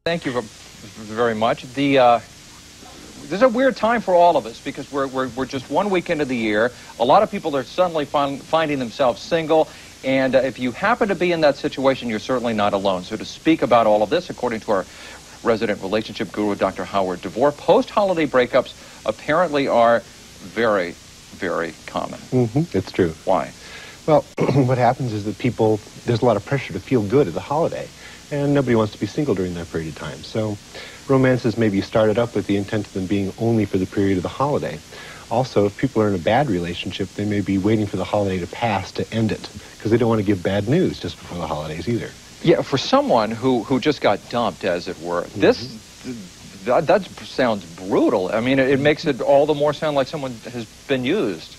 Thank you very much. This is a weird time for all of us because we're just 1 week into the year. A lot of people are suddenly finding themselves single, and if you happen to be in that situation, you're certainly not alone. So to speak about all of this, according to our resident relationship guru, Dr. Howard Devore, post-holiday breakups apparently are very, very common. It's true. Why? Well, what happens is that there's a lot of pressure to feel good at the holiday, and nobody wants to be single during that period of time. So romances may be started up with the intent of them being only for the period of the holiday. Also, if people are in a bad relationship, they may be waiting for the holiday to pass to end it, because they don't want to give bad news just before the holidays either. Yeah, for someone who just got dumped, as it were, that sounds brutal. I mean, it makes it all the more sound like someone has been used.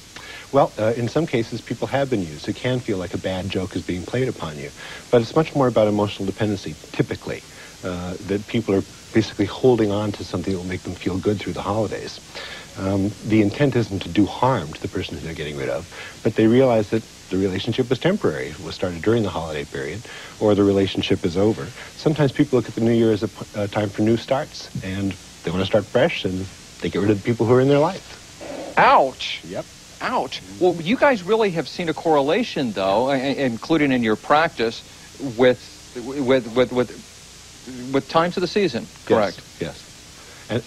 Well, in some cases, people have been used. It can feel like a bad joke is being played upon you. But it's much more about emotional dependency, typically, that people are basically holding on to something that will make them feel good through the holidays. The intent isn't to do harm to the person who they're getting rid of, but they realize that the relationship was temporary. It was started during the holiday period, or the relationship is over. Sometimes people look at the new year as a time for new starts, and they want to start fresh, and they get rid of the people who are in their life. Ouch! Yep. Ouch. Well, you guys really have seen a correlation, though, including in your practice, with times of the season, correct? Yes.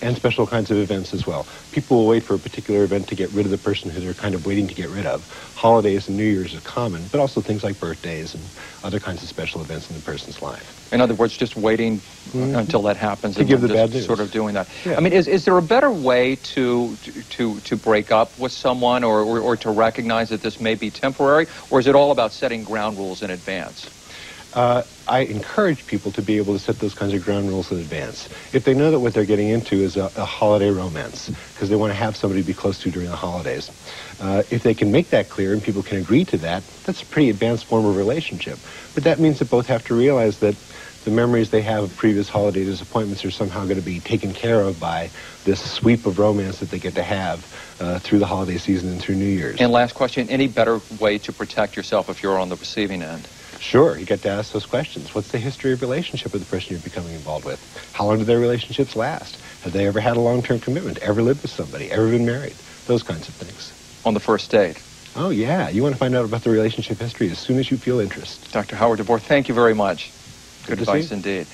And special kinds of events as well. People will wait for a particular event to get rid of the person who they're kind of waiting to get rid of. Holidays and New Year's are common, but also things like birthdays and other kinds of special events in the person's life. In other words, just waiting until that happens to give the bad news. Sort of doing that. Yeah. I mean, is there a better way to break up with someone or to recognize that this may be temporary, or is it all about setting ground rules in advance? I encourage people to be able to set those kinds of ground rules in advance. If they know that what they're getting into is a holiday romance, because they want to have somebody to be close to during the holidays, if they can make that clear and people can agree to that, that's a pretty advanced form of relationship. But that means that both have to realize that the memories they have of previous holiday disappointments are somehow going to be taken care of by this sweep of romance that they get to have through the holiday season and through New Year's. And last question, any better way to protect yourself if you're on the receiving end? Sure, you get to ask those questions. What's the history of relationship with the person you're becoming involved with? How long do their relationships last? Have they ever had a long-term commitment? Ever lived with somebody? Ever been married? Those kinds of things. On the first date? Oh, yeah. You want to find out about the relationship history as soon as you feel interest. Dr. Howard Devore, thank you very much. Good advice indeed.